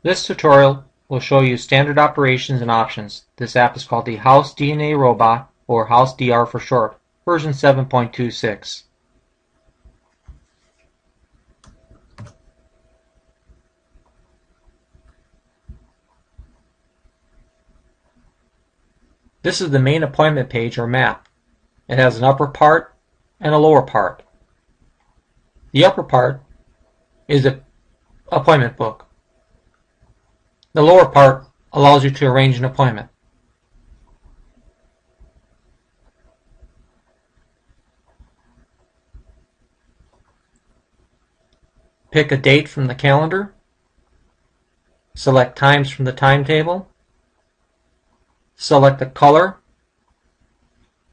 This tutorial will show you standard operations and options. This app is called the House DNA Robot, or House DR for short, version 7.26. This is the main appointment page or map. It has an upper part and a lower part. The upper part is the appointment book. The lower part allows you to arrange an appointment. Pick a date from the calendar. Select times from the timetable. Select the color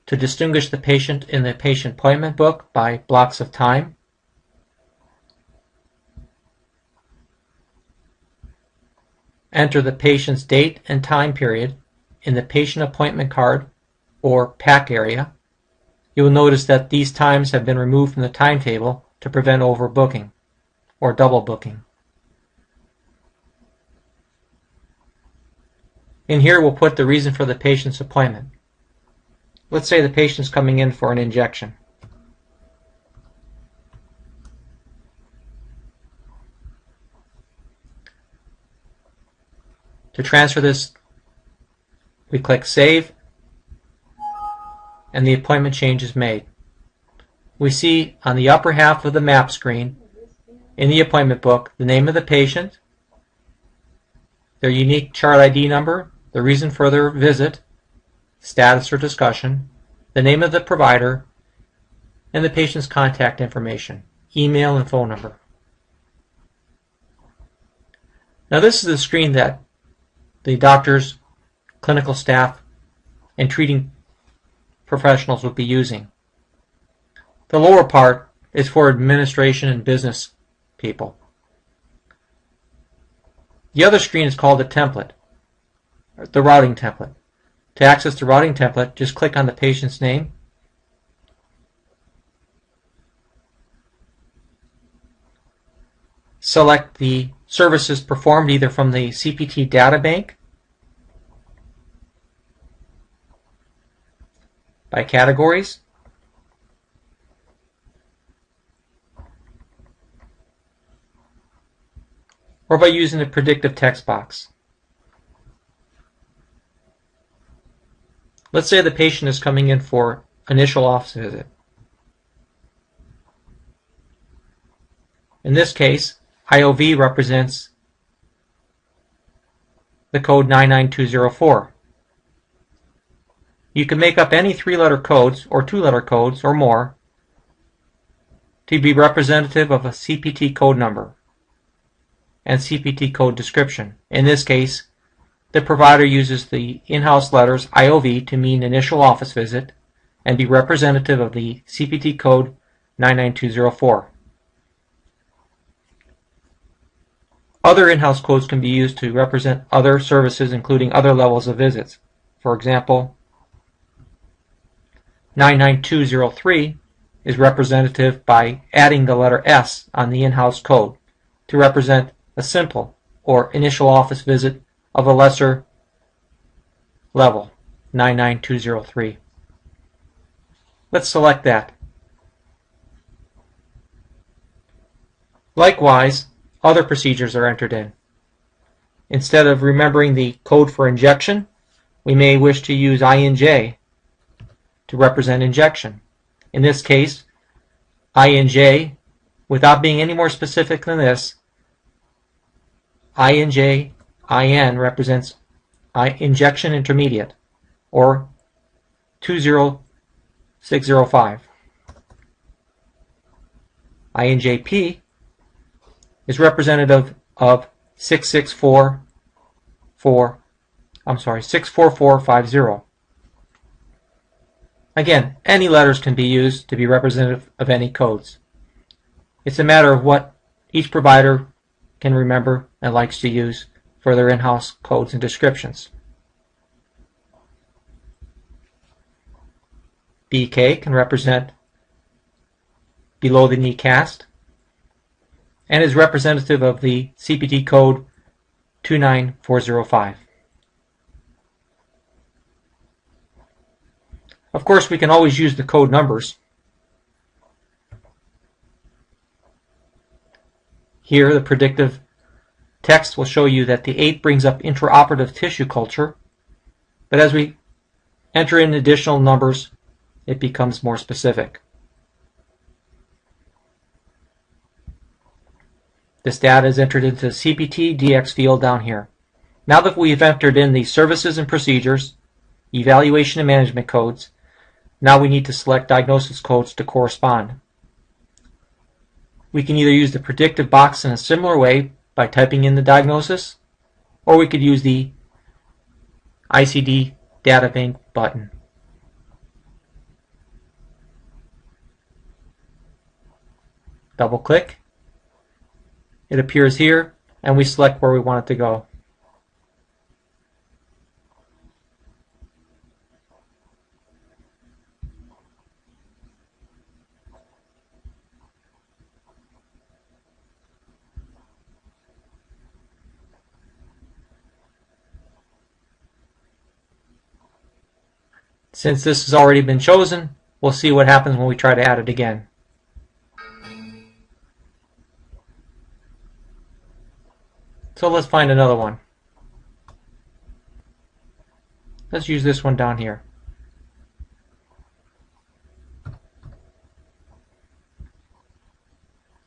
to distinguish the patient in the patient appointment book by blocks of time. Enter the patient's date and time period in the patient appointment card or PAC area. You will notice that these times have been removed from the timetable to prevent overbooking or double booking. In here we'll put the reason for the patient's appointment. Let's say the patient's coming in for an injection. To transfer this, we click Save, and the appointment change is made. We see on the upper half of the map screen in the appointment book the name of the patient, their unique chart ID number, the reason for their visit, status or discussion, the name of the provider, and the patient's contact information, email and phone number. Now this is the screen that the doctors, clinical staff, and treating professionals will be using. The lower part is for administration and business people. The other screen is called the template, the routing template. To access the routing template, just click on the patient's name, select the services performed either from the CPT data bank, by categories, or by using the predictive text box. Let's say the patient is coming in for initial office visit. In this case, IOV represents the code 99204. You can make up any 3-letter codes or 2-letter codes or more to be representative of a CPT code number and CPT code description. In this case, the provider uses the in-house letters IOV to mean initial office visit and be representative of the CPT code 99204. Other in-house codes can be used to represent other services, including other levels of visits. For example, 99203 is representative by adding the letter S on the in-house code to represent a simple or initial office visit of a lesser level, 99203. Let's select that. Likewise, other procedures are entered in. Instead of remembering the code for injection, we may wish to use INJ to represent injection. In this case, INJ, without being any more specific than this, INJ IN represents injection intermediate, or 20605. INJP is representative of 64450. Again, any letters can be used to be representative of any codes. It's a matter of what each provider can remember and likes to use for their in-house codes and descriptions. BK can represent below the knee cast and is representative of the CPT code 29405. Of course, we can always use the code numbers. Here, the predictive text will show you that the 8 brings up intraoperative tissue culture, but as we enter in additional numbers, it becomes more specific. This data is entered into the CPT DX field down here. Now that we've entered in the services and procedures, evaluation and management codes, now we need to select diagnosis codes to correspond. We can either use the predictive box in a similar way by typing in the diagnosis, or we could use the ICD Data Bank button. Double click. It appears here, and we select where we want it to go. Since this has already been chosen, we'll see what happens when we try to add it again. So let's find another one. Let's use this one down here.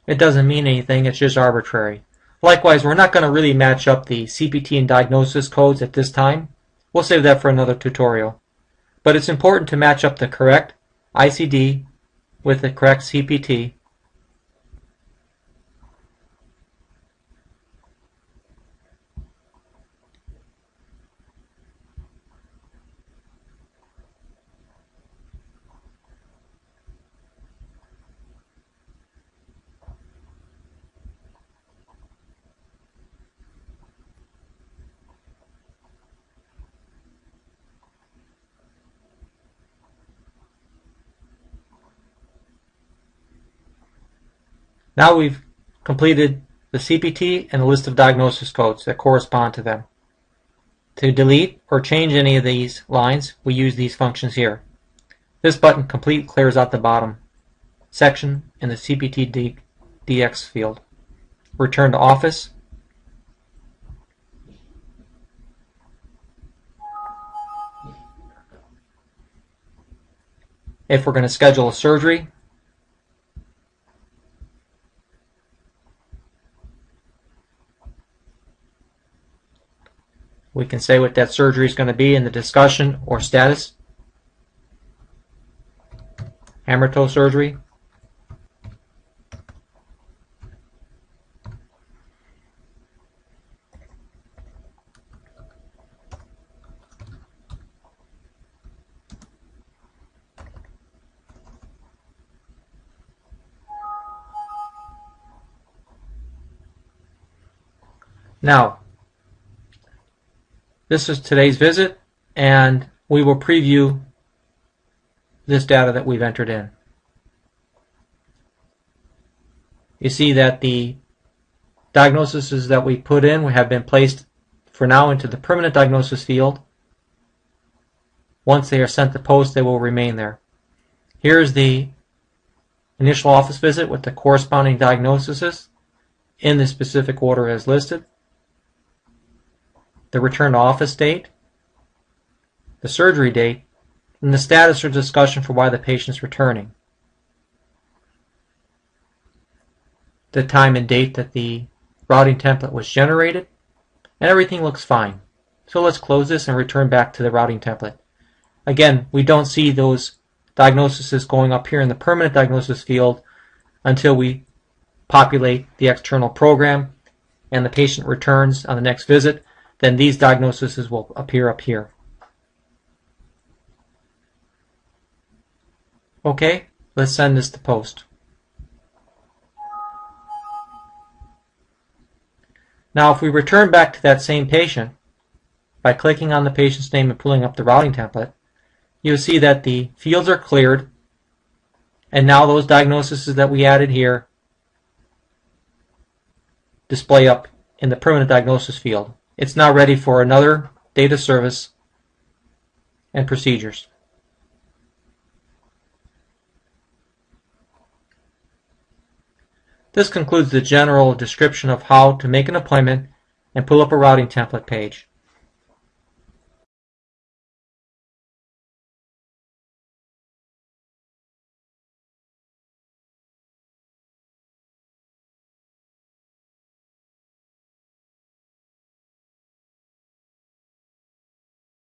It doesn't mean anything, it's just arbitrary. Likewise, we're not going to really match up the CPT and diagnosis codes at this time. We'll save that for another tutorial. But it's important to match up the correct ICD with the correct CPT. Now we've completed the CPT and a list of diagnosis codes that correspond to them. To delete or change any of these lines, we use these functions here. This button complete clears out the bottom section in the CPT DX field. Return to Office. If we're going to schedule a surgery, we can say what that surgery is going to be in the discussion or status. Hammer toe surgery. Now, this is today's visit, and we will preview this data that we've entered in. You see that the diagnoses that we put in have been placed for now into the permanent diagnosis field. Once they are sent to post, they will remain there. Here's the initial office visit with the corresponding diagnoses in the specific order as listed. The return to office date, the surgery date, and the status or discussion for why the patient is returning. The time and date that the routing template was generated, and everything looks fine. So let's close this and return back to the routing template. Again, we don't see those diagnoses going up here in the permanent diagnosis field until we populate the external program and the patient returns on the next visit. Then these diagnoses will appear up here. Okay, let's send this to post. Now if we return back to that same patient by clicking on the patient's name and pulling up the routing template, you'll see that the fields are cleared, and now those diagnoses that we added here display up in the permanent diagnosis field. It's now ready for another data service and procedures. This concludes the general description of how to make an appointment and pull up a routing template page.